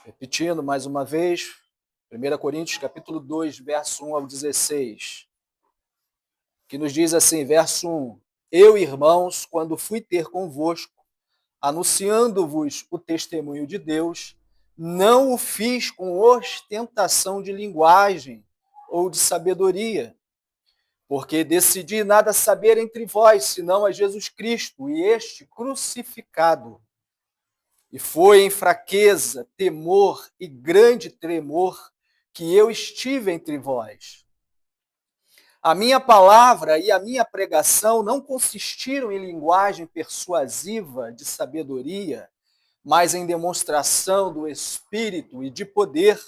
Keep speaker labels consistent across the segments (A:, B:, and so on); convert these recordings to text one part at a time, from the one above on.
A: Repetindo mais uma vez, 1 Coríntios capítulo 2, verso 1 ao 16, que nos diz assim, verso 1, Eu, irmãos, quando fui ter convosco, anunciando-vos o testemunho de Deus, não o fiz com ostentação de linguagem ou de sabedoria, porque decidi nada saber entre vós, senão a Jesus Cristo e este crucificado. E foi em fraqueza, temor e grande tremor que eu estive entre vós. A minha palavra e a minha pregação não consistiram em linguagem persuasiva de sabedoria, mas em demonstração do Espírito e de poder,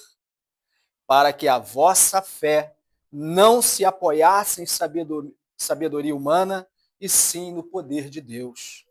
A: para que a vossa fé não se apoiasse em sabedoria humana, e sim no poder de Deus.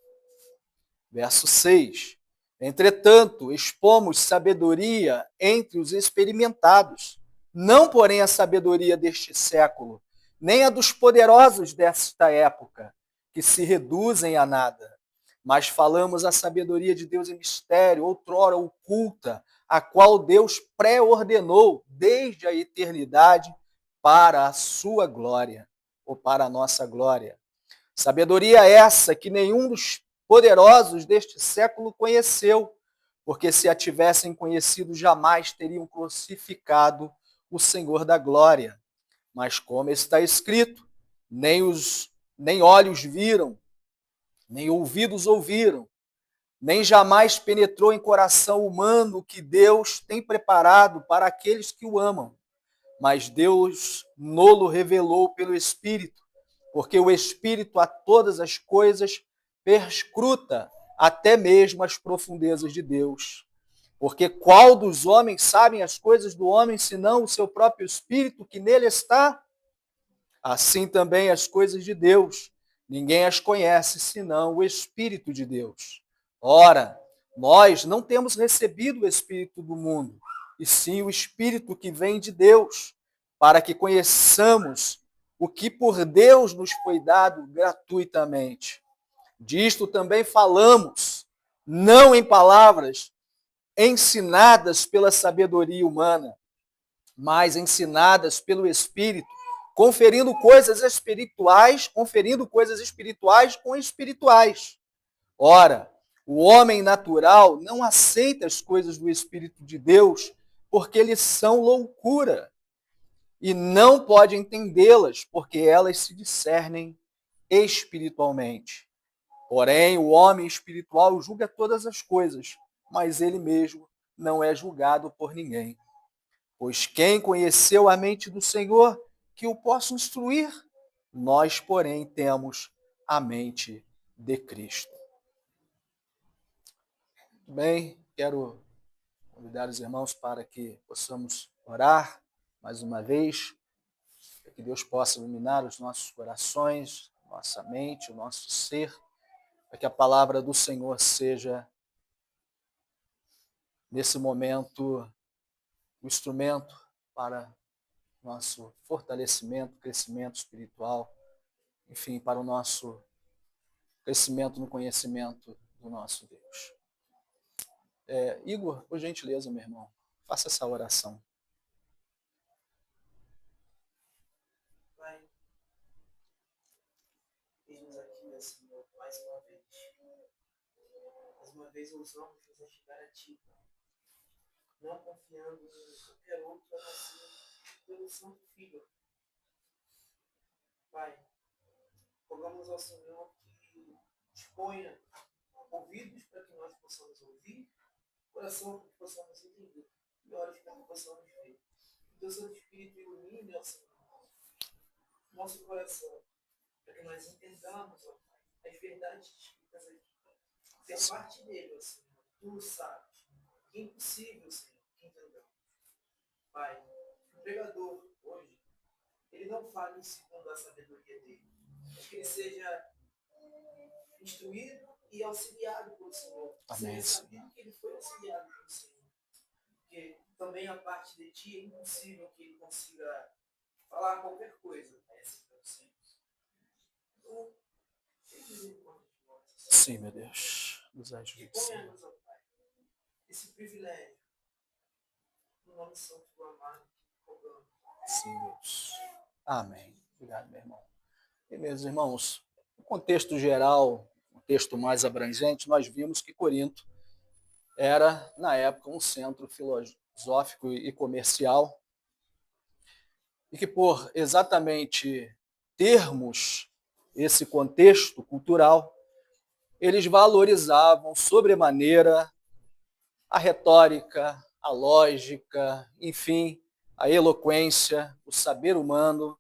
A: Verso 6. Entretanto, expomos sabedoria entre os experimentados, não porém a sabedoria deste século, nem a dos poderosos desta época, que se reduzem a nada. Mas falamos a sabedoria de Deus em mistério, outrora oculta, a qual Deus pré-ordenou desde a eternidade para a sua glória, ou para a nossa glória. Sabedoria essa que nenhum dos poderosos deste século conheceu, porque se a tivessem conhecido, jamais teriam crucificado o Senhor da glória. Mas como está escrito, nem olhos viram, nem ouvidos ouviram, nem jamais penetrou em coração humano o que Deus tem preparado para aqueles que o amam. Mas Deus nolo revelou pelo Espírito, porque o Espírito a todas as coisas perscruta, até mesmo as profundezas de Deus. Porque qual dos homens sabem as coisas do homem, senão o seu próprio Espírito que nele está? Assim também as coisas de Deus. Ninguém as conhece, senão o Espírito de Deus. Ora, nós não temos recebido o Espírito do mundo, e sim o Espírito que vem de Deus, para que conheçamos o que por Deus nos foi dado gratuitamente. Disto também falamos, não em palavras ensinadas pela sabedoria humana, mas ensinadas pelo Espírito, conferindo coisas espirituais com espirituais. Ora, o homem natural não aceita as coisas do Espírito de Deus, porque eles são loucura, e não pode entendê-las, porque elas se discernem espiritualmente. Porém, o homem espiritual julga todas as coisas, mas ele mesmo não é julgado por ninguém. Pois quem conheceu a mente do Senhor, que o possa instruir? Nós, porém, temos a mente de Cristo. Muito bem, quero convidar os irmãos para que possamos orar mais uma vez, para que Deus possa iluminar os nossos corações, nossa mente, o nosso ser, para que a palavra do Senhor seja, nesse momento, o instrumento para nosso fortalecimento, crescimento espiritual, enfim, para o nosso crescimento no conhecimento do nosso Deus. Igor, por gentileza, meu irmão, faça essa oração.
B: Pai, eis-nos aqui, Senhor, mais uma vez. Mais uma vez ousamos nos chegar a Ti, Pai, não confiando em qualquer outro a não ser pelo Santo Filho. Pai, rogamos ao Senhor que disponha ouvidos para que nós possamos ouvir, coração para que possamos entender, e olhos para que possamos ver. Que o Santo Espírito ilumine, ó Senhor, nosso coração, para que nós entendamos, ó Pai, as verdades escritas aqui. Que a parte dele, ó Senhor, tu sabes, que é impossível, Senhor, que entendamos. Pai, o pregador, hoje, ele não fale segundo a sabedoria dele, mas que ele seja instruído e auxiliado pelo Senhor.
A: Amém.
B: Seja sabido que ele foi auxiliado pelo Senhor. Porque também a parte de ti é impossível que ele consiga falar qualquer coisa, né? Assim, pelo Senhor. Então, tem misericórdia de nós.
A: Sim, meu Deus. Nos
B: E
A: ajude, Senhor.
B: ponha-nos, ó Pai, esse privilégio nome santo do amado, rogamos.
A: Sim, Deus. Amém. Obrigado, meu irmão. E, meus irmãos, no contexto geral, um texto mais abrangente, nós vimos que Corinto era, na época, um centro filosófico e comercial, e que, por exatamente termos esse contexto cultural, eles valorizavam sobremaneira a retórica, a lógica, enfim, a eloquência, o saber humano.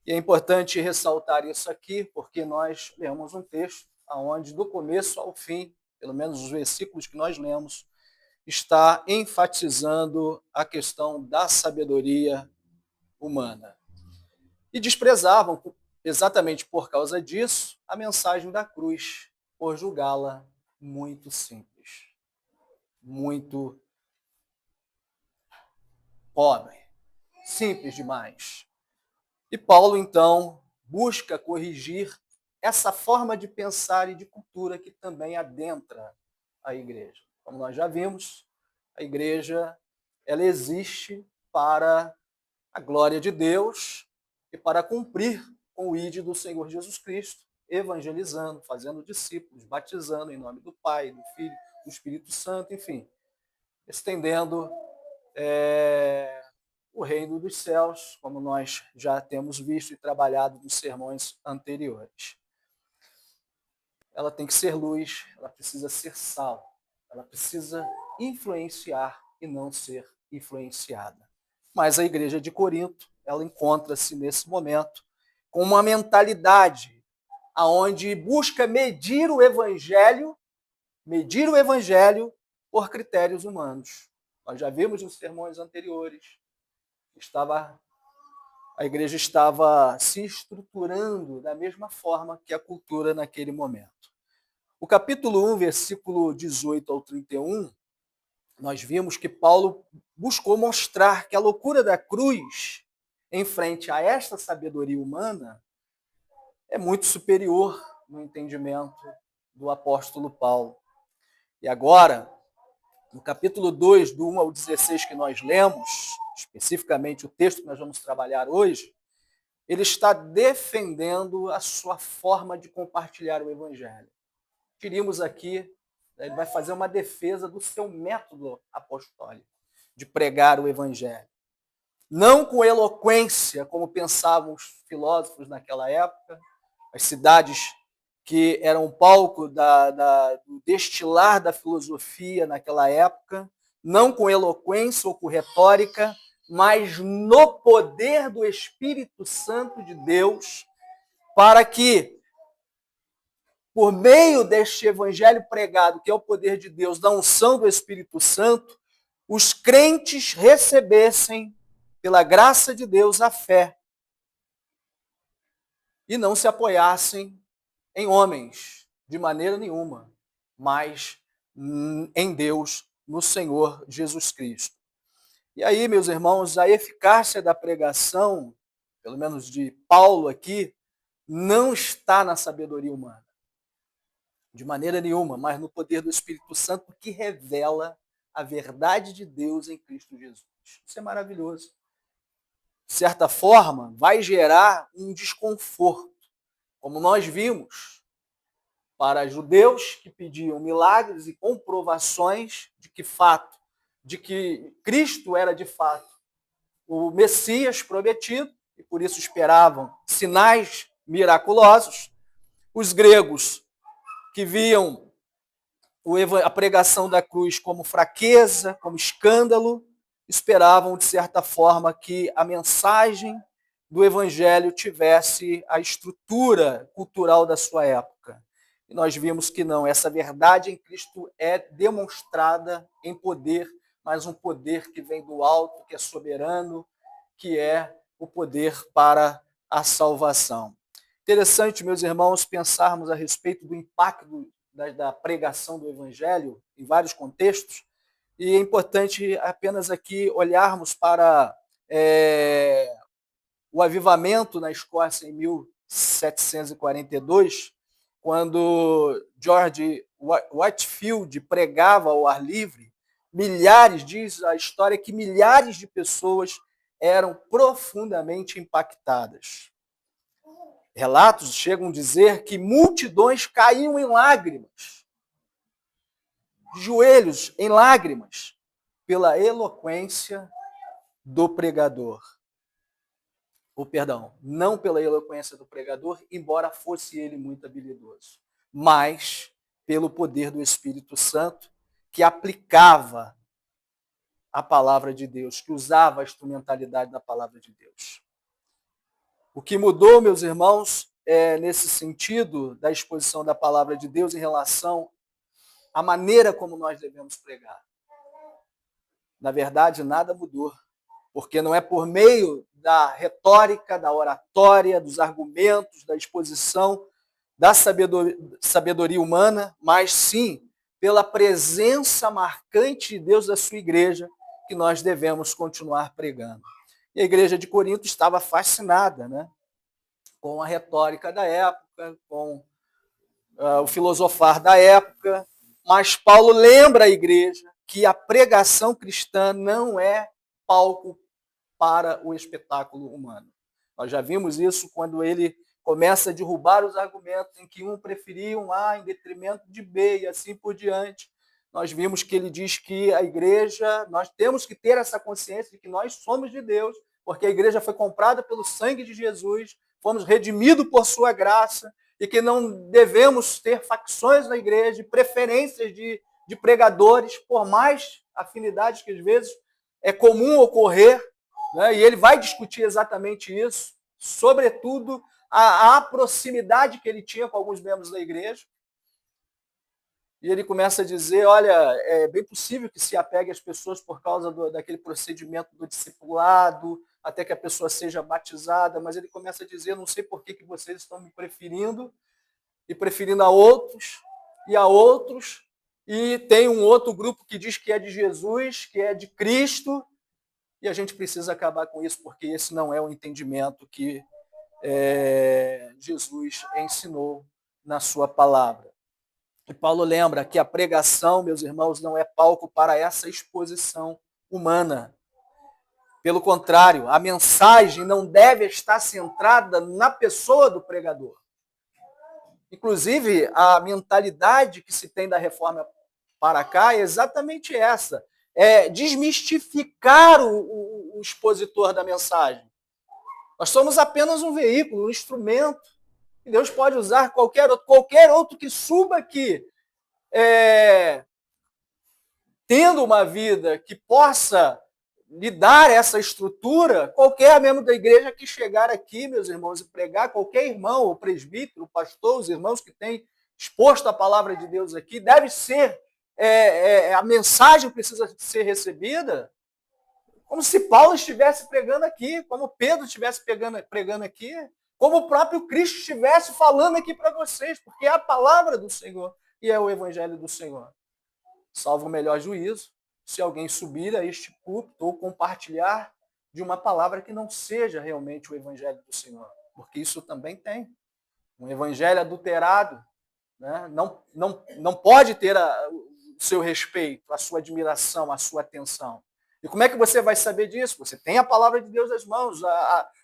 A: E é importante ressaltar isso aqui, porque nós lemos um texto onde, do começo ao fim, pelo menos os versículos que nós lemos, está enfatizando a questão da sabedoria humana. E desprezavam, exatamente por causa disso, a mensagem da cruz, por julgá-la muito simples, muito pobre, simples demais. E Paulo, então, busca corrigir essa forma de pensar e de cultura que também adentra a igreja. Como nós já vimos, a igreja ela existe para a glória de Deus e para cumprir com o ID do Senhor Jesus Cristo, evangelizando, fazendo discípulos, batizando em nome do Pai, do Filho, do Espírito Santo, enfim, estendendo o reino dos céus, como nós já temos visto e trabalhado nos sermões anteriores. Ela tem que ser luz, ela precisa ser sal, ela precisa influenciar e não ser influenciada. Mas a igreja de Corinto, ela encontra-se nesse momento com uma mentalidade aonde busca medir o evangelho por critérios humanos. Nós já vimos nos sermões anteriores, a igreja estava se estruturando da mesma forma que a cultura naquele momento. O capítulo 1, versículo 18 ao 31, nós vimos que Paulo buscou mostrar que a loucura da cruz, em frente a esta sabedoria humana, é muito superior no entendimento do apóstolo Paulo. E agora, no capítulo 2, do 1 ao 16 que nós lemos, especificamente o texto que nós vamos trabalhar hoje, ele está defendendo a sua forma de compartilhar o evangelho. Diríamos aqui, ele vai fazer uma defesa do seu método apostólico de pregar o evangelho. Não com eloquência, como pensavam os filósofos naquela época, as cidades que eram palco do destilar da filosofia naquela época, não com eloquência ou com retórica, mas no poder do Espírito Santo de Deus, para que, por meio deste evangelho pregado, que é o poder de Deus, da unção do Espírito Santo, os crentes recebessem, pela graça de Deus, a fé e não se apoiassem em homens, de maneira nenhuma, mas em Deus, no Senhor Jesus Cristo. E aí, meus irmãos, a eficácia da pregação, pelo menos de Paulo aqui, não está na sabedoria humana, de maneira nenhuma, mas no poder do Espírito Santo que revela a verdade de Deus em Cristo Jesus. Isso é maravilhoso. De certa forma, vai gerar um desconforto, como nós vimos, para judeus que pediam milagres e comprovações de que Cristo era de fato o Messias prometido, e por isso esperavam sinais miraculosos. Os gregos, que viam a pregação da cruz como fraqueza, como escândalo, esperavam, de certa forma, que a mensagem do evangelho tivesse a estrutura cultural da sua época. E nós vimos que não, essa verdade em Cristo é demonstrada em poder, mas um poder que vem do alto, que é soberano, que é o poder para a salvação. Interessante, meus irmãos, pensarmos a respeito do impacto da pregação do evangelho em vários contextos, e é importante apenas aqui olharmos para o avivamento na Escócia em 1742, quando George Whitefield pregava ao ar livre, milhares, diz a história que milhares de pessoas eram profundamente impactadas. Relatos chegam a dizer que multidões caíam em lágrimas, de joelhos em lágrimas, pela eloquência do pregador. Ou, perdão, não pela eloquência do pregador, embora fosse ele muito habilidoso, mas pelo poder do Espírito Santo, que aplicava a palavra de Deus, que usava a instrumentalidade da palavra de Deus. O que mudou, meus irmãos, nesse sentido da exposição da palavra de Deus em relação à maneira como nós devemos pregar. Na verdade, nada mudou, porque não é por meio da retórica, da oratória, dos argumentos, da exposição, da sabedoria humana, mas sim pela presença marcante de Deus da sua igreja que nós devemos continuar pregando. E a igreja de Corinto estava fascinada, né, com a retórica da época, com o filosofar da época, mas Paulo lembra a igreja que a pregação cristã não é palco para o espetáculo humano. Nós já vimos isso quando ele começa a derrubar os argumentos em que um preferia um A em detrimento de B e assim por diante. Nós vimos que ele diz que a igreja, nós temos que ter essa consciência de que nós somos de Deus, porque a igreja foi comprada pelo sangue de Jesus, fomos redimidos por sua graça, e que não devemos ter facções na igreja, preferências de pregadores, por mais afinidades que às vezes é comum ocorrer, né? E ele vai discutir exatamente isso, sobretudo a proximidade que ele tinha com alguns membros da igreja. E ele começa a dizer, olha, é bem possível que se apegue às pessoas por causa daquele procedimento do discipulado, até que a pessoa seja batizada, mas ele começa a dizer, não sei por que vocês estão me preferindo, e preferindo a outros, e tem um outro grupo que diz que é de Jesus, que é de Cristo, e a gente precisa acabar com isso, porque esse não é o entendimento que Jesus ensinou na sua palavra. E Paulo lembra que a pregação, meus irmãos, não é palco para essa exposição humana. Pelo contrário, a mensagem não deve estar centrada na pessoa do pregador. Inclusive, a mentalidade que se tem da reforma para cá é exatamente essa. É desmistificar o expositor da mensagem. Nós somos apenas um veículo, um instrumento. E Deus pode usar qualquer outro que suba aqui, tendo uma vida que possa lhe dar essa estrutura, qualquer membro da igreja que chegar aqui, meus irmãos, e pregar, qualquer irmão, o presbítero, o pastor, os irmãos que têm exposto a palavra de Deus aqui, deve ser, a mensagem precisa ser recebida como se Paulo estivesse pregando aqui, como Pedro estivesse pregando aqui, como o próprio Cristo estivesse falando aqui para vocês, porque é a palavra do Senhor e é o evangelho do Senhor. Salvo o melhor juízo, se alguém subir a este púlpito ou compartilhar de uma palavra que não seja realmente o evangelho do Senhor, porque isso também tem. Um evangelho adulterado, né, não pode ter o seu respeito, a sua admiração, a sua atenção. E como é que você vai saber disso? Você tem a palavra de Deus nas mãos,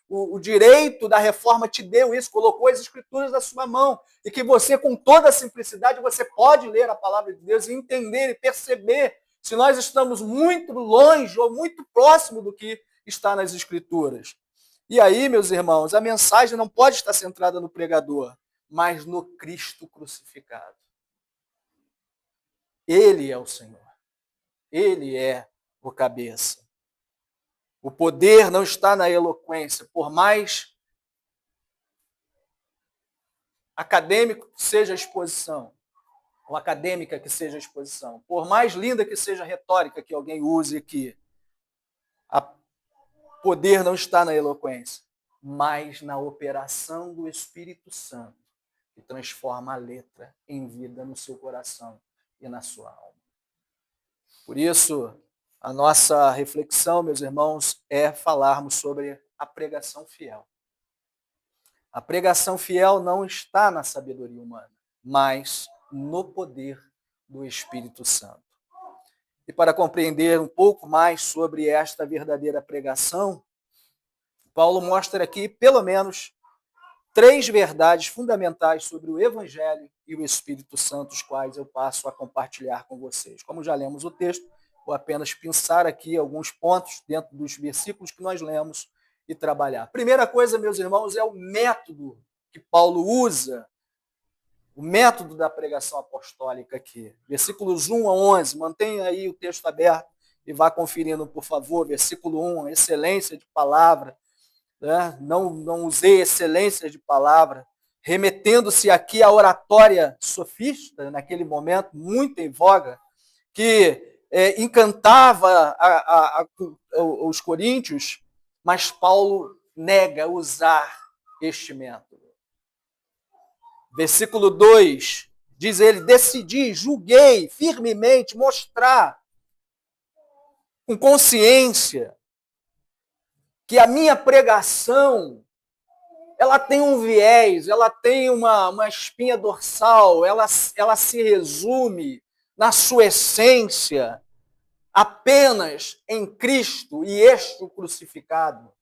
A: o direito da reforma te deu isso, colocou as escrituras na sua mão, e que você, com toda a simplicidade, você pode ler a palavra de Deus e entender e perceber se nós estamos muito longe ou muito próximo do que está nas escrituras. E aí, meus irmãos, a mensagem não pode estar centrada no pregador, mas no Cristo crucificado. Ele é o Senhor. Ele é o cabeça. O poder não está na eloquência, por mais acadêmico que seja a exposição, ou acadêmica que seja a exposição, por mais linda que seja a retórica que alguém use aqui, o poder não está na eloquência, mas na operação do Espírito Santo, que transforma a letra em vida no seu coração e na sua alma. Por isso, a nossa reflexão, meus irmãos, é falarmos sobre a pregação fiel. A pregação fiel não está na sabedoria humana, mas no poder do Espírito Santo. E para compreender um pouco mais sobre esta verdadeira pregação, Paulo mostra aqui, pelo menos, 3 verdades fundamentais sobre o Evangelho e o Espírito Santo, os quais eu passo a compartilhar com vocês. Como já lemos o texto, vou apenas pensar aqui alguns pontos dentro dos versículos que nós lemos e trabalhar. Primeira coisa, meus irmãos, é o método que Paulo usa, o método da pregação apostólica aqui. Versículos 1 a 11, mantenha aí o texto aberto e vá conferindo, por favor. Versículo 1, excelência de palavra. Não usei excelência de palavra, remetendo-se aqui à oratória sofista, naquele momento, muito em voga, que encantava os coríntios, mas Paulo nega usar este método. Versículo 2, diz ele, decidi, julguei firmemente mostrar com consciência que a minha pregação, ela tem um viés, ela tem uma espinha dorsal, ela se resume, na sua essência, apenas em Cristo e este crucificado.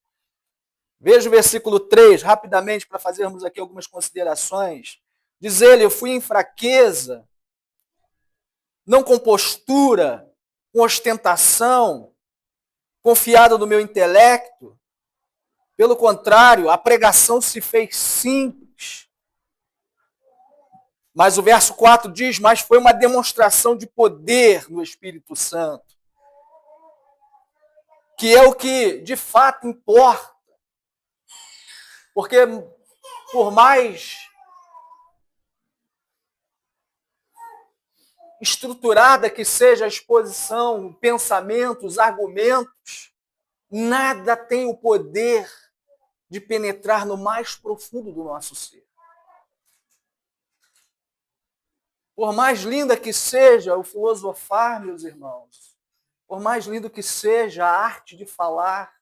A: Veja o versículo 3, rapidamente, para fazermos aqui algumas considerações. Diz ele, eu fui em fraqueza, não com postura, com ostentação, confiado no meu intelecto. Pelo contrário, a pregação se fez simples. Mas o verso 4 diz, mas foi uma demonstração de poder no Espírito Santo, que é o que de fato importa. Porque por mais estruturada que seja a exposição, pensamentos, argumentos, nada tem o poder de penetrar no mais profundo do nosso ser. Por mais linda que seja o filosofar, meus irmãos, por mais lindo que seja a arte de falar,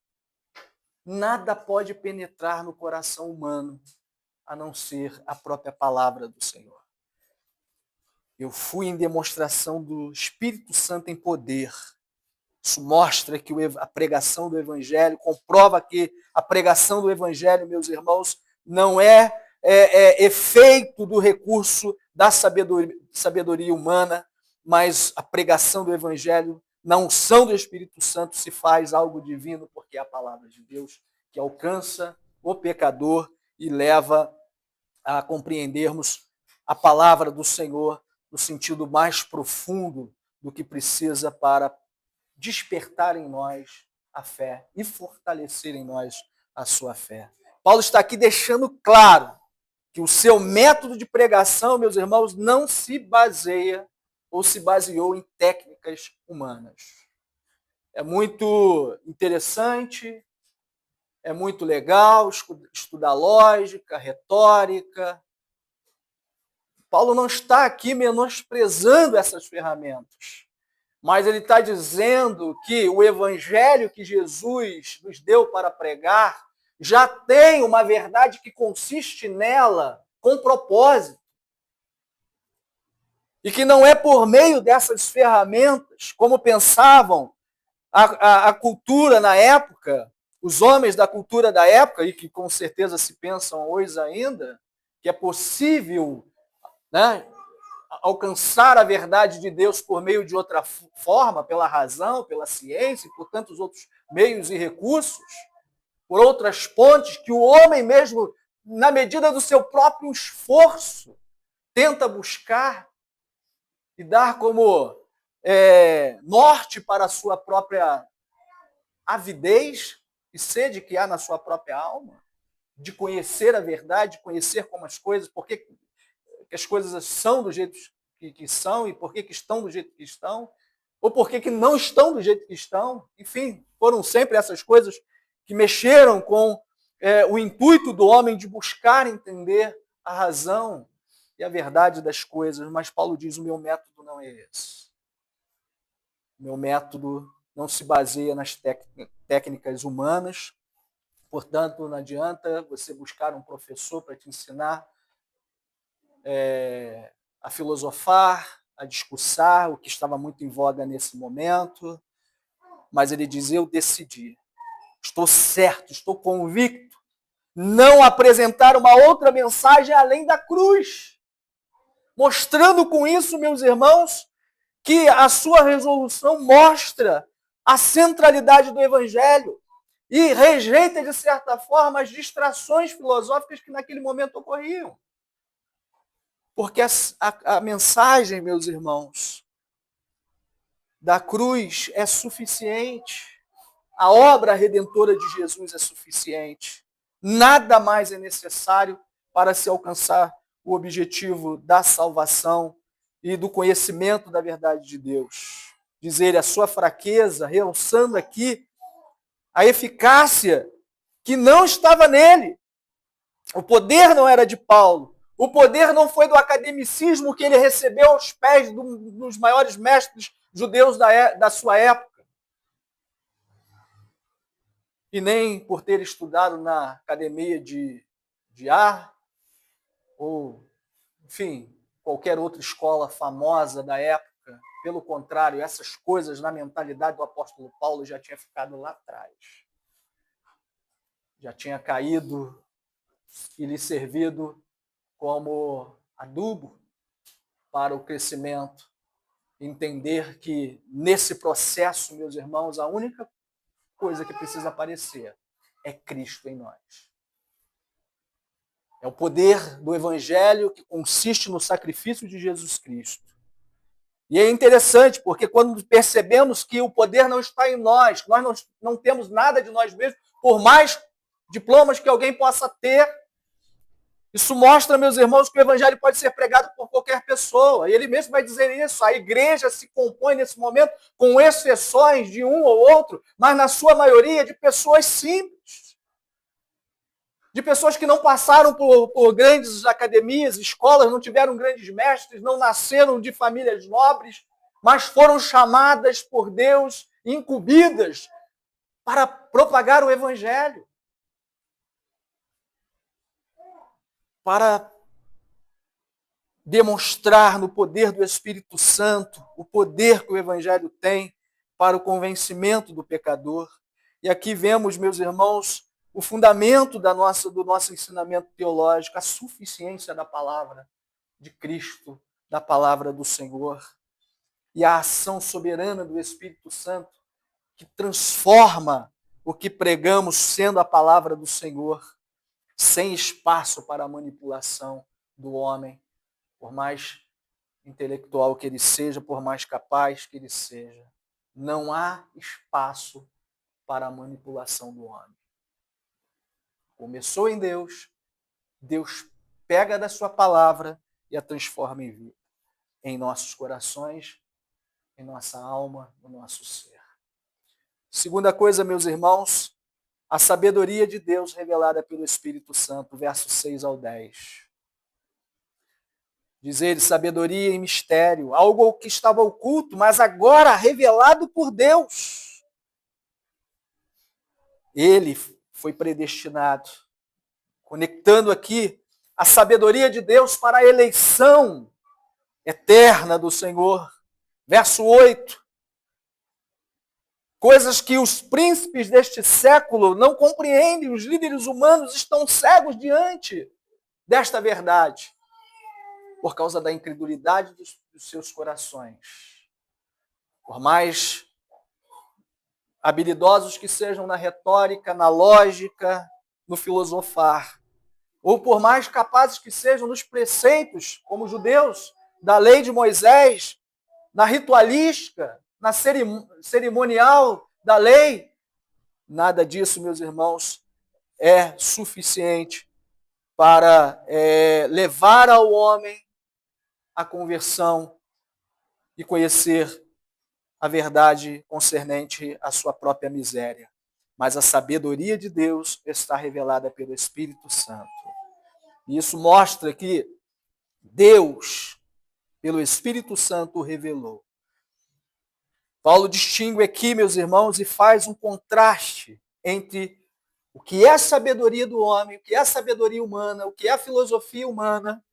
A: nada pode penetrar no coração humano a não ser a própria palavra do Senhor. Eu fui em demonstração do Espírito Santo em poder. Isso mostra que a pregação do Evangelho, comprova que a pregação do Evangelho, meus irmãos, não é efeito do recurso da sabedoria humana, mas a pregação do Evangelho, na unção do Espírito Santo, se faz algo divino, porque é a palavra de Deus que alcança o pecador e leva a compreendermos a palavra do Senhor no sentido mais profundo do que precisa para despertar em nós a fé e fortalecer em nós a sua fé. Paulo está aqui deixando claro que o seu método de pregação, meus irmãos, não se baseia ou se baseou em técnicas humanas. É muito interessante, é muito legal estudar lógica, retórica. Paulo não está aqui menosprezando essas ferramentas, mas ele está dizendo que o evangelho que Jesus nos deu para pregar já tem uma verdade que consiste nela com propósito. E que não é por meio dessas ferramentas, como pensavam a cultura na época, os homens da cultura da época, e que com certeza se pensam hoje ainda, que é possível, né, alcançar a verdade de Deus por meio de outra forma, pela razão, pela ciência, e por tantos outros meios e recursos, por outras pontes que o homem mesmo, na medida do seu próprio esforço, tenta buscar e dar como norte para a sua própria avidez e sede que há na sua própria alma, de conhecer a verdade, de conhecer como as coisas, porque que as coisas são do jeito que são e por que estão do jeito que estão, ou por que não estão do jeito que estão. Enfim, foram sempre essas coisas que mexeram com o intuito do homem de buscar entender a razão e a verdade das coisas. Mas Paulo diz, o meu método não é esse. O meu método não se baseia nas técnicas humanas, portanto, não adianta você buscar um professor para te ensinar a filosofar, a discursar, o que estava muito em voga nesse momento, mas ele diz: eu decidi, estou certo, estou convicto, não apresentar uma outra mensagem além da cruz. Mostrando com isso, meus irmãos, que a sua resolução mostra a centralidade do Evangelho e rejeita, de certa forma, as distrações filosóficas que naquele momento ocorriam. Porque a mensagem, meus irmãos, da cruz é suficiente. A obra redentora de Jesus é suficiente. Nada mais é necessário para se alcançar o objetivo da salvação e do conhecimento da verdade de Deus. Diz ele, a sua fraqueza, realçando aqui a eficácia que não estava nele. O poder não era de Paulo. O poder não foi do academicismo que ele recebeu aos pés dos maiores mestres judeus da sua época. E nem por ter estudado na academia de ar, ou, enfim, qualquer outra escola famosa da época. Pelo contrário, essas coisas na mentalidade do apóstolo Paulo já tinha ficado lá atrás. Já tinha caído e lhe servido como adubo para o crescimento. Entender que nesse processo, meus irmãos, a única coisa que precisa aparecer é Cristo em nós. É o poder do Evangelho que consiste no sacrifício de Jesus Cristo. E é interessante, porque quando percebemos que o poder não está em nós, que nós não temos nada de nós mesmos, por mais diplomas que alguém possa ter, isso mostra, meus irmãos, que o Evangelho pode ser pregado por qualquer pessoa. E ele mesmo vai dizer isso. A igreja se compõe nesse momento com exceções de um ou outro, mas na sua maioria de pessoas simples. De pessoas que não passaram por grandes academias, escolas, não tiveram grandes mestres, não nasceram de famílias nobres, mas foram chamadas por Deus, incumbidas, para propagar o Evangelho. Para demonstrar no poder do Espírito Santo o poder que o Evangelho tem para o convencimento do pecador. E aqui vemos, meus irmãos, o fundamento do nosso ensinamento teológico, a suficiência da palavra de Cristo, da palavra do Senhor, e a ação soberana do Espírito Santo, que transforma o que pregamos sendo a palavra do Senhor, sem espaço para a manipulação do homem, por mais intelectual que ele seja, por mais capaz que ele seja. Não há espaço para a manipulação do homem. Começou em Deus, Deus pega da sua palavra e a transforma em vida, em nossos corações, em nossa alma, no nosso ser. Segunda coisa, meus irmãos, a sabedoria de Deus revelada pelo Espírito Santo, versos 6 ao 10. Diz ele, sabedoria e mistério, algo que estava oculto, mas agora revelado por Deus. Ele foi predestinado, conectando aqui a sabedoria de Deus para a eleição eterna do Senhor. Verso 8. Coisas que os príncipes deste século não compreendem, os líderes humanos estão cegos diante desta verdade, por causa da incredulidade dos seus corações. Por mais habilidosos que sejam na retórica, na lógica, no filosofar, ou por mais capazes que sejam nos preceitos, como judeus, da lei de Moisés, na ritualística, na cerimonial da lei, nada disso, meus irmãos, é suficiente para levar ao homem a conversão e conhecer a verdade concernente à sua própria miséria. Mas a sabedoria de Deus está revelada pelo Espírito Santo. E isso mostra que Deus, pelo Espírito Santo, o revelou. Paulo distingue aqui, meus irmãos, e faz um contraste entre o que é a sabedoria do homem, o que é a sabedoria humana, o que é a filosofia humana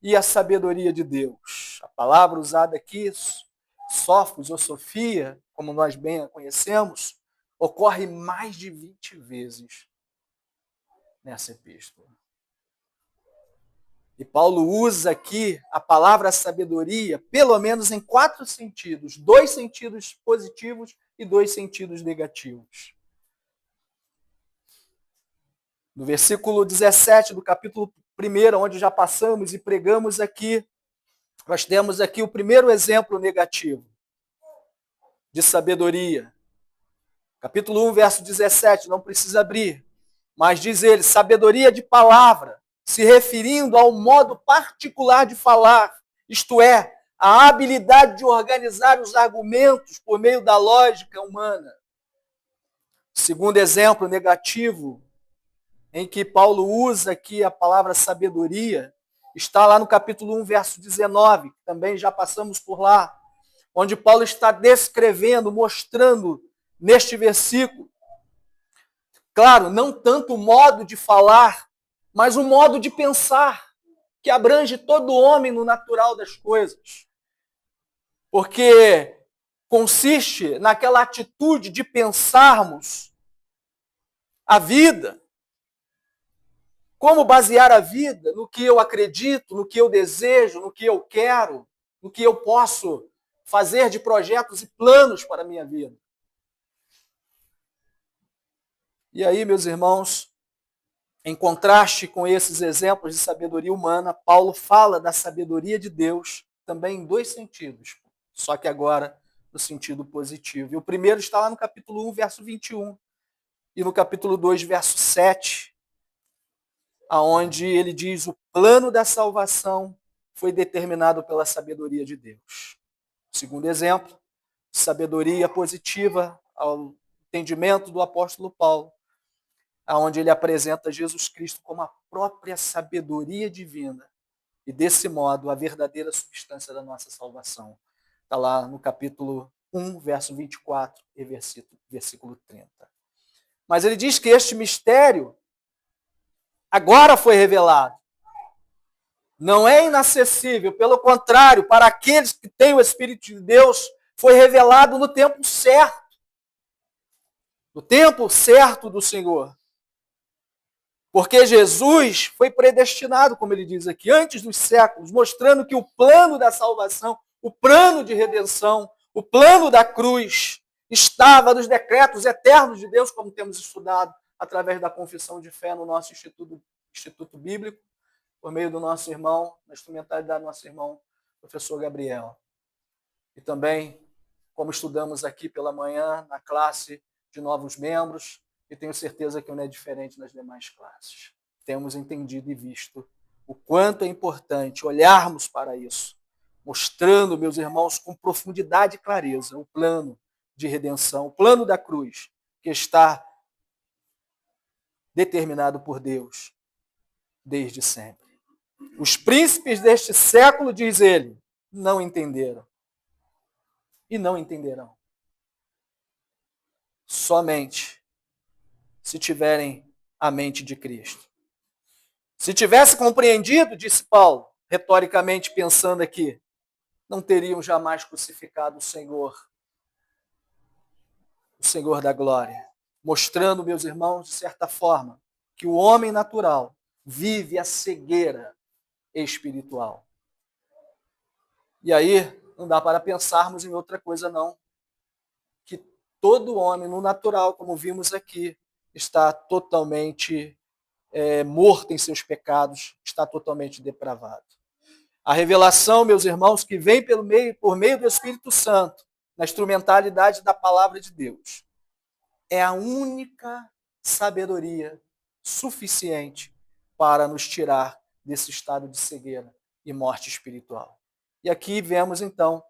A: e a sabedoria de Deus. A palavra usada aqui, sofos ou sofia, como nós bem a conhecemos, ocorre mais de 20 vezes nessa epístola. E Paulo usa aqui a palavra sabedoria, pelo menos em 4 sentidos. 2 sentidos positivos e 2 sentidos negativos. No versículo 17 do capítulo 1, onde já passamos e pregamos aqui, nós temos aqui o primeiro exemplo negativo de sabedoria. Capítulo 1, verso 17, não precisa abrir, mas diz ele, sabedoria de palavra, se referindo ao modo particular de falar, isto é, a habilidade de organizar os argumentos por meio da lógica humana. Segundo exemplo negativo, em que Paulo usa aqui a palavra sabedoria, está lá no capítulo 1, verso 19, que também já passamos por lá, onde Paulo está descrevendo, mostrando neste versículo, claro, não tanto o modo de falar, mas o modo de pensar, que abrange todo homem no natural das coisas. Porque consiste naquela atitude de pensarmos a vida, como basear a vida no que eu acredito, no que eu desejo, no que eu quero, no que eu posso fazer de projetos e planos para a minha vida. E aí, meus irmãos, em contraste com esses exemplos de sabedoria humana, Paulo fala da sabedoria de Deus também em 2 sentidos, só que agora no sentido positivo. E o primeiro está lá no capítulo 1, verso 21, e no capítulo 2, verso 7, aonde ele diz: o plano da salvação foi determinado pela sabedoria de Deus. Segundo exemplo, sabedoria positiva ao entendimento do apóstolo Paulo, aonde ele apresenta Jesus Cristo como a própria sabedoria divina e, desse modo, a verdadeira substância da nossa salvação. Está lá no capítulo 1, verso 24 e versículo 30. Mas ele diz que este mistério agora foi revelado. Não é inacessível, pelo contrário, para aqueles que têm o Espírito de Deus, foi revelado no tempo certo. No tempo certo do Senhor. Porque Jesus foi predestinado, como ele diz aqui, antes dos séculos, mostrando que o plano da salvação, o plano de redenção, o plano da cruz, estava nos decretos eternos de Deus, como temos estudado através da confissão de fé no nosso Instituto Bíblico, por meio do nosso irmão, na instrumentalidade do nosso irmão, professor Gabriel. E também, como estudamos aqui pela manhã, na classe de novos membros, e tenho certeza que não é diferente nas demais classes. Temos entendido e visto o quanto é importante olharmos para isso, mostrando, meus irmãos, com profundidade e clareza, o plano de redenção, o plano da cruz, que está determinado por Deus desde sempre. Os príncipes deste século, diz ele, não entenderam e não entenderão. Somente se tiverem a mente de Cristo. Se tivesse compreendido, disse Paulo, retoricamente pensando aqui, não teriam jamais crucificado o Senhor da glória, mostrando, meus irmãos, de certa forma, que o homem natural vive a cegueira espiritual. E aí, não dá para pensarmos em outra coisa, não. Que todo homem, no natural, como vimos aqui, está totalmente morto em seus pecados, está totalmente depravado. A revelação, meus irmãos, que vem por meio do Espírito Santo, na instrumentalidade da palavra de Deus, é a única sabedoria suficiente para nos tirar desse estado de cegueira e morte espiritual. E aqui vemos, então,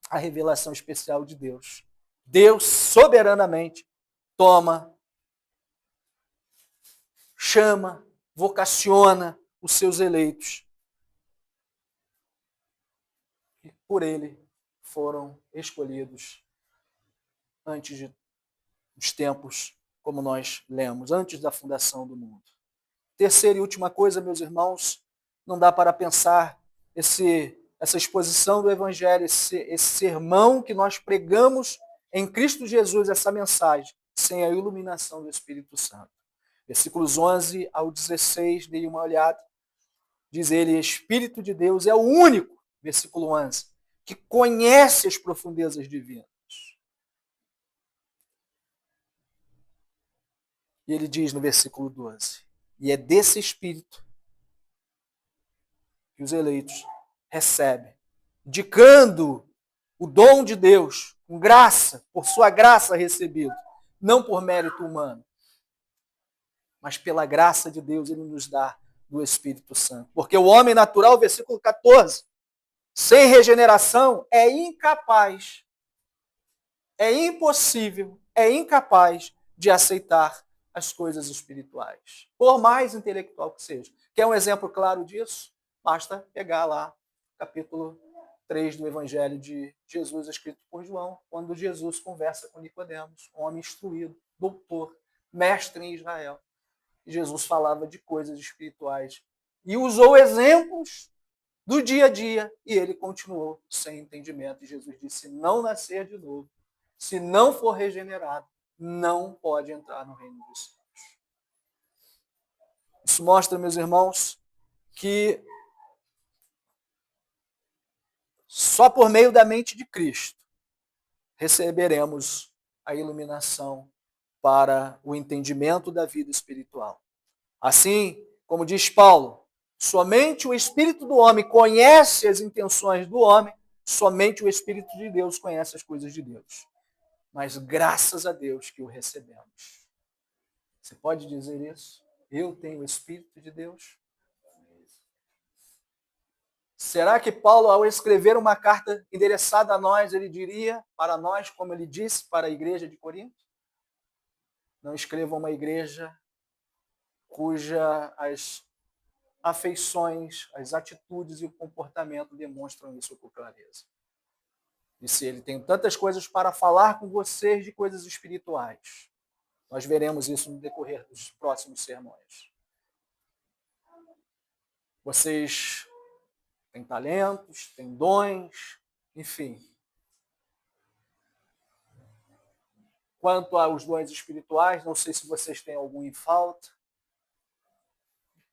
A: a revelação especial de Deus. Deus, soberanamente, toma, chama, vocaciona os seus eleitos. E por ele foram escolhidos antes dos tempos, como nós lemos, antes da fundação do mundo. Terceira e última coisa, meus irmãos, não dá para pensar esse essa exposição do Evangelho, esse sermão que nós pregamos em Cristo Jesus, essa mensagem, sem a iluminação do Espírito Santo. Versículos 11 ao 16, dei uma olhada. Diz ele, Espírito de Deus é o único, versículo 11, que conhece as profundezas divinas. E ele diz no versículo 12, e é desse Espírito que os eleitos recebem, indicando o dom de Deus, com graça, por sua graça recebido, não por mérito humano, mas pela graça de Deus ele nos dá do Espírito Santo. Porque o homem natural, versículo 14, sem regeneração, é incapaz, é impossível, é incapaz de aceitar as coisas espirituais, por mais intelectual que seja. Quer um exemplo claro disso? Basta pegar lá capítulo 3 do Evangelho de Jesus, escrito por João, quando Jesus conversa com Nicodemos, um homem instruído, doutor, mestre em Israel. E Jesus falava de coisas espirituais e usou exemplos do dia a dia e ele continuou sem entendimento. E Jesus disse, se não nascer de novo, se não for regenerado, não pode entrar no reino dos céus. Isso mostra, meus irmãos, que só por meio da mente de Cristo receberemos a iluminação para o entendimento da vida espiritual. Assim, como diz Paulo, somente o Espírito do homem conhece as intenções do homem, somente o Espírito de Deus conhece as coisas de Deus. Mas graças a Deus que o recebemos. Você pode dizer isso? Eu tenho o Espírito de Deus? Será que Paulo, ao escrever uma carta endereçada a nós, ele diria para nós, como ele disse para a igreja de Corinto? Não escreva uma igreja cuja as afeições, as atitudes e o comportamento demonstram isso com clareza. Disse ele, tenho tantas coisas para falar com vocês de coisas espirituais. Nós veremos isso no decorrer dos próximos sermões. Vocês têm talentos, têm dons, enfim. Quanto aos dons espirituais, não sei se vocês têm algum em falta.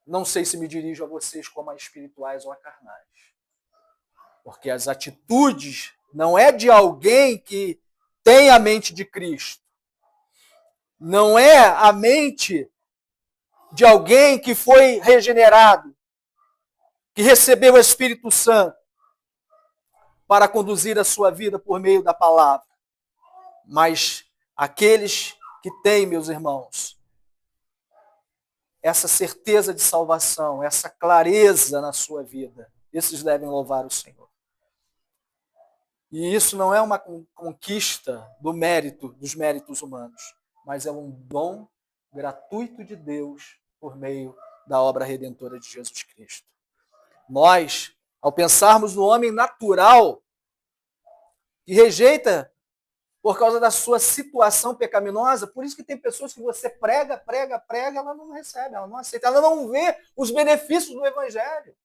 A: Não sei se me dirijo a vocês como a espirituais ou a carnais. Porque as atitudes não é de alguém que tem a mente de Cristo. Não é a mente de alguém que foi regenerado, que recebeu o Espírito Santo para conduzir a sua vida por meio da palavra. Mas aqueles que têm, meus irmãos, essa certeza de salvação, essa clareza na sua vida, esses devem louvar o Senhor. E isso não é uma conquista dos méritos humanos, mas é um dom gratuito de Deus por meio da obra redentora de Jesus Cristo. Nós, ao pensarmos no homem natural, que rejeita por causa da sua situação pecaminosa, por isso que tem pessoas que você prega, ela não recebe, ela não aceita, ela não vê os benefícios do Evangelho.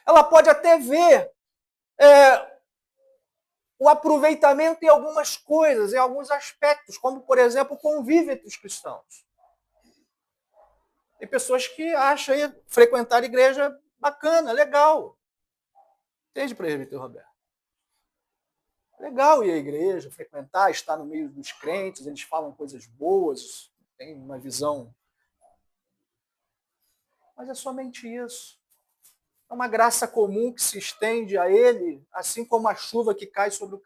A: Ela pode até ver o aproveitamento em algumas coisas, em alguns aspectos, como, por exemplo, o convívio entre os cristãos. Tem pessoas que acham frequentar a igreja bacana, legal. Entende, presbítero Roberto? Legal ir à igreja, frequentar, estar no meio dos crentes, eles falam coisas boas, tem uma visão. Mas é somente isso. É uma graça comum que se estende a ele, assim como a chuva que cai sobre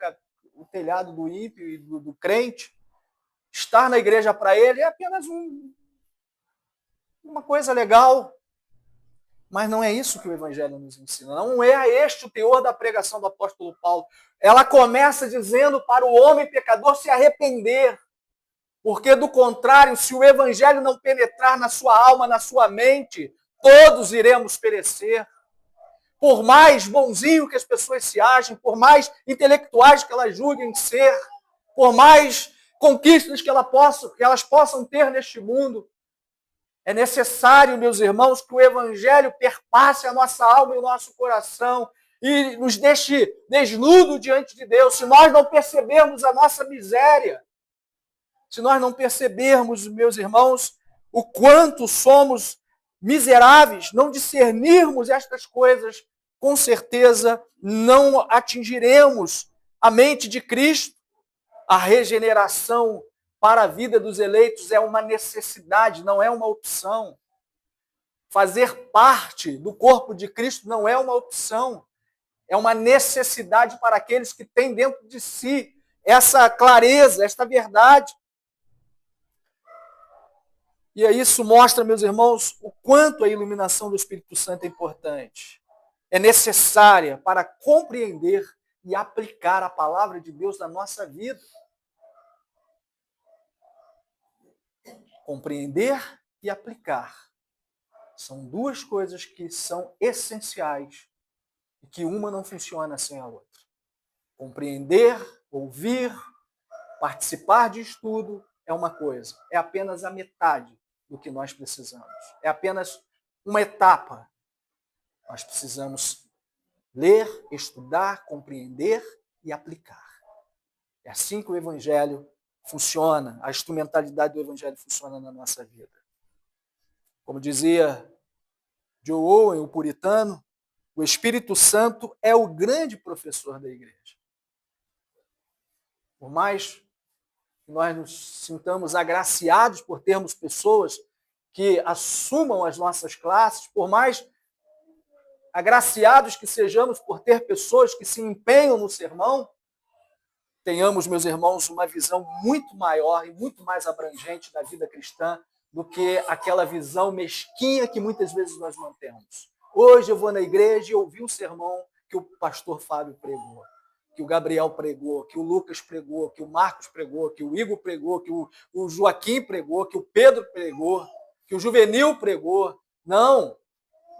A: o telhado do ímpio e do crente. Estar na igreja para ele é apenas uma coisa legal. Mas não é isso que o Evangelho nos ensina. Não é este o teor da pregação do apóstolo Paulo. Ela começa dizendo para o homem pecador se arrepender. Porque, do contrário, se o Evangelho não penetrar na sua alma, na sua mente, todos iremos perecer. Por mais bonzinho que as pessoas se achem, por mais intelectuais que elas julguem ser, por mais conquistas que elas possam ter neste mundo, é necessário, meus irmãos, que o Evangelho perpasse a nossa alma e o nosso coração e nos deixe desnudo diante de Deus, se nós não percebermos a nossa miséria, se nós não percebermos, meus irmãos, o quanto somos miseráveis, não discernirmos estas coisas, com certeza não atingiremos a mente de Cristo. A regeneração para a vida dos eleitos é uma necessidade, não é uma opção. Fazer parte do corpo de Cristo não é uma opção, é uma necessidade para aqueles que têm dentro de si essa clareza, esta verdade. E aí isso mostra, meus irmãos, o quanto a iluminação do Espírito Santo é importante. É necessária para compreender e aplicar a palavra de Deus na nossa vida. Compreender e aplicar são duas coisas que são essenciais e que uma não funciona sem a outra. Compreender, ouvir, participar de estudo é uma coisa, é apenas a metade do que nós precisamos. É apenas uma etapa. Nós precisamos ler, estudar, compreender e aplicar. É assim que o Evangelho funciona, a instrumentalidade do Evangelho funciona na nossa vida. Como dizia Joe Owen, o puritano, o Espírito Santo é o grande professor da igreja. Por mais que nós nos sintamos agraciados por termos pessoas que assumam as nossas classes, por mais agraciados que sejamos por ter pessoas que se empenham no sermão, tenhamos, meus irmãos, uma visão muito maior e muito mais abrangente da vida cristã do que aquela visão mesquinha que muitas vezes nós mantemos. Hoje eu vou na igreja e ouvi um sermão que o pastor Fábio pregou, que o Gabriel pregou, que o Lucas pregou, que o Marcos pregou, que o Igor pregou, que o Joaquim pregou, que o Pedro pregou, que o Juvenil pregou. Não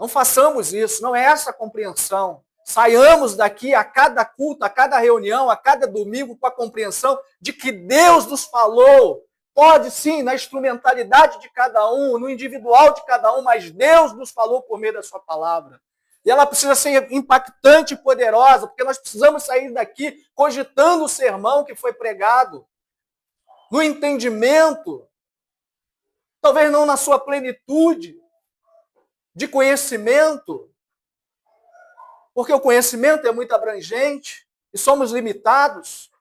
A: façamos isso, não é essa a compreensão. Saiamos daqui a cada culto, a cada reunião, a cada domingo com a compreensão de que Deus nos falou. Pode sim, na instrumentalidade de cada um, no individual de cada um, mas Deus nos falou por meio da sua palavra. E ela precisa ser impactante e poderosa, porque nós precisamos sair daqui cogitando o sermão que foi pregado, no entendimento, talvez não na sua plenitude de conhecimento, porque o conhecimento é muito abrangente e somos limitados.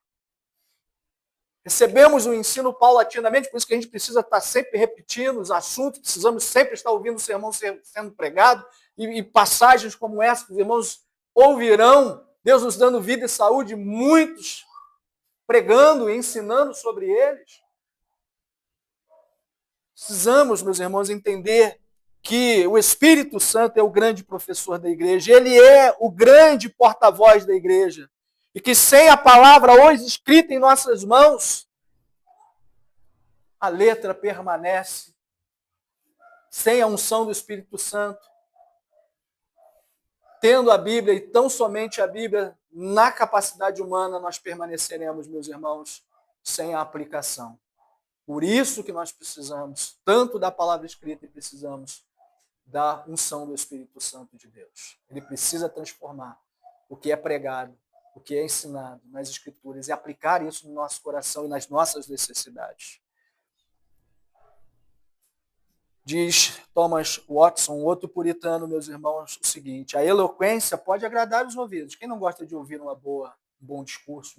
A: Recebemos o ensino paulatinamente, por isso que a gente precisa estar sempre repetindo os assuntos, precisamos sempre estar ouvindo o sermão sendo pregado, e passagens como essa que os irmãos ouvirão, Deus nos dando vida e saúde, muitos pregando e ensinando sobre eles. Precisamos, meus irmãos, entender que o Espírito Santo é o grande professor da igreja, ele é o grande porta-voz da igreja, e que sem a palavra hoje escrita em nossas mãos, a letra permanece. Sem a unção do Espírito Santo, tendo a Bíblia e tão somente a Bíblia na capacidade humana, nós permaneceremos, meus irmãos, sem a aplicação. Por isso que nós precisamos tanto da palavra escrita e precisamos da unção do Espírito Santo de Deus. Ele precisa transformar o que é pregado, o que é ensinado nas Escrituras e aplicar isso no nosso coração e nas nossas necessidades. Diz Thomas Watson, outro puritano, meus irmãos, o seguinte: a eloquência pode agradar os ouvidos. Quem não gosta de ouvir um bom discurso,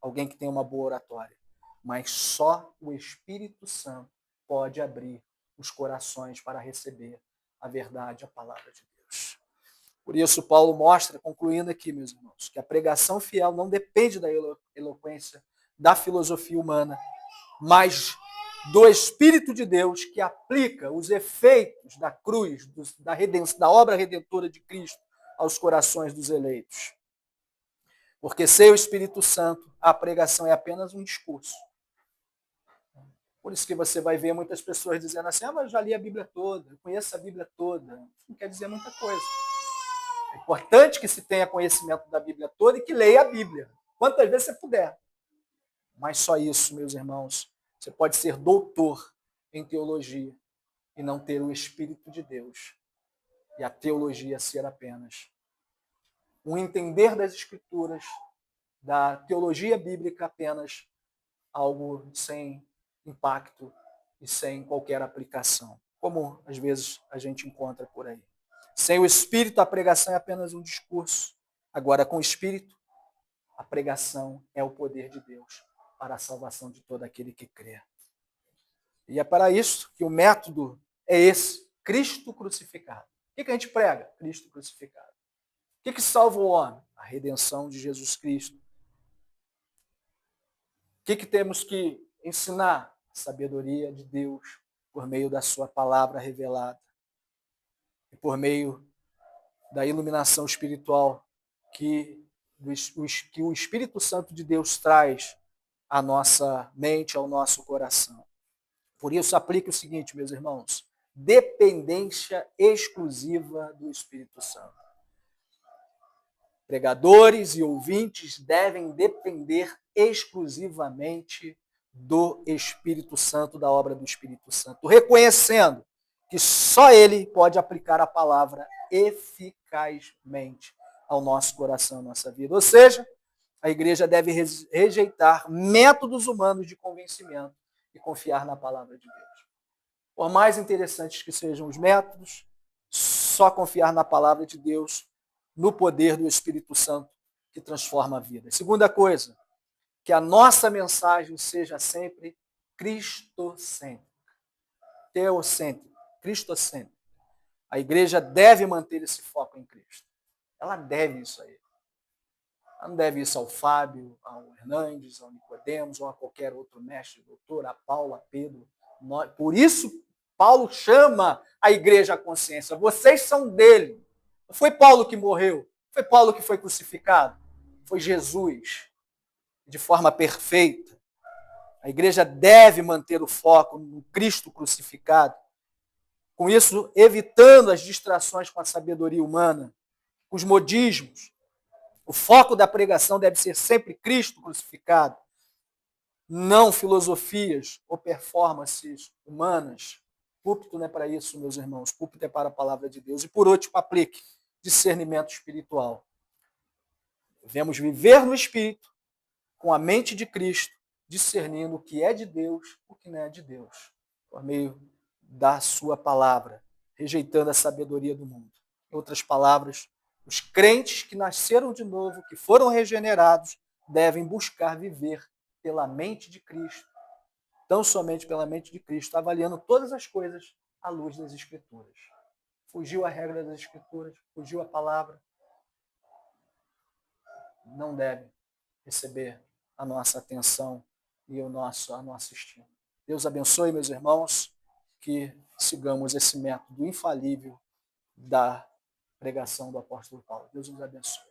A: alguém que tem uma boa oratória? Mas só o Espírito Santo pode abrir os corações para receber a verdade, a palavra de Deus. Por isso, Paulo mostra, concluindo aqui, meus irmãos, que a pregação fiel não depende da eloquência, da filosofia humana, mas do Espírito de Deus que aplica os efeitos da cruz, da obra redentora de Cristo aos corações dos eleitos. Porque sem o Espírito Santo, a pregação é apenas um discurso. Por isso que você vai ver muitas pessoas dizendo assim: mas eu já li a Bíblia toda, eu conheço a Bíblia toda. Isso não quer dizer muita coisa. É importante que se tenha conhecimento da Bíblia toda e que leia a Bíblia, quantas vezes você puder. Mas só isso, meus irmãos. Você pode ser doutor em teologia e não ter o Espírito de Deus. E a teologia ser apenas um entender das Escrituras, da teologia bíblica apenas algo sem impacto e sem qualquer aplicação, como às vezes a gente encontra por aí. Sem o Espírito, a pregação é apenas um discurso. Agora, com o Espírito, a pregação é o poder de Deus para a salvação de todo aquele que crê. E é para isso que o método é esse, Cristo crucificado. O que a gente prega? Cristo crucificado. O que salva o homem? A redenção de Jesus Cristo. O que temos que ensinar? A sabedoria de Deus por meio da sua palavra revelada e por meio da iluminação espiritual que o Espírito Santo de Deus traz à nossa mente, ao nosso coração. Por isso, aplique o seguinte, meus irmãos: dependência exclusiva do Espírito Santo. Pregadores e ouvintes devem depender exclusivamente do Espírito Santo, da obra do Espírito Santo, reconhecendo que só Ele pode aplicar a palavra eficazmente ao nosso coração, à nossa vida. Ou seja, a igreja deve rejeitar métodos humanos de convencimento e confiar na palavra de Deus. Por mais interessantes que sejam os métodos, só confiar na palavra de Deus, no poder do Espírito Santo que transforma a vida. Segunda coisa, que a nossa mensagem seja sempre cristocêntrica, teocêntrica, cristocêntrica. A igreja deve manter esse foco em Cristo. Ela deve isso aí. Ela não deve isso ao Fábio, ao Hernandes, ao Nicodemos ou a qualquer outro mestre, doutor, a Paulo, a Pedro. Por isso, Paulo chama a igreja à consciência. Vocês são dele. Não foi Paulo que morreu. Foi Paulo que foi crucificado. Foi Jesus, de forma perfeita. A igreja deve manter o foco no Cristo crucificado. Com isso, evitando as distrações com a sabedoria humana, com os modismos. O foco da pregação deve ser sempre Cristo crucificado, não filosofias ou performances humanas. Púlpito não é para isso, meus irmãos. Púlpito é para a palavra de Deus. E por último, aplique discernimento espiritual. Devemos viver no Espírito, com a mente de Cristo, discernindo o que é de Deus e o que não é de Deus, por meio da sua palavra, rejeitando a sabedoria do mundo. Em outras palavras, os crentes que nasceram de novo, que foram regenerados, devem buscar viver pela mente de Cristo, tão somente pela mente de Cristo, avaliando todas as coisas à luz das Escrituras. Fugiu a regra das Escrituras, fugiu a palavra, não deve receber a nossa atenção e a nossa estima. Deus abençoe, meus irmãos, que sigamos esse método infalível da pregação do apóstolo Paulo. Deus nos abençoe.